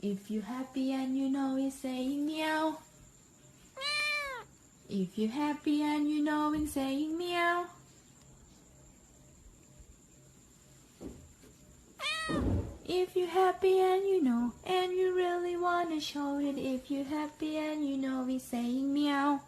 If you're happy and you know it's saying meow. If you're happy and you know it's saying meow. If you're happy and you know and you really wanna show it. If you're happy and you know it's saying meow.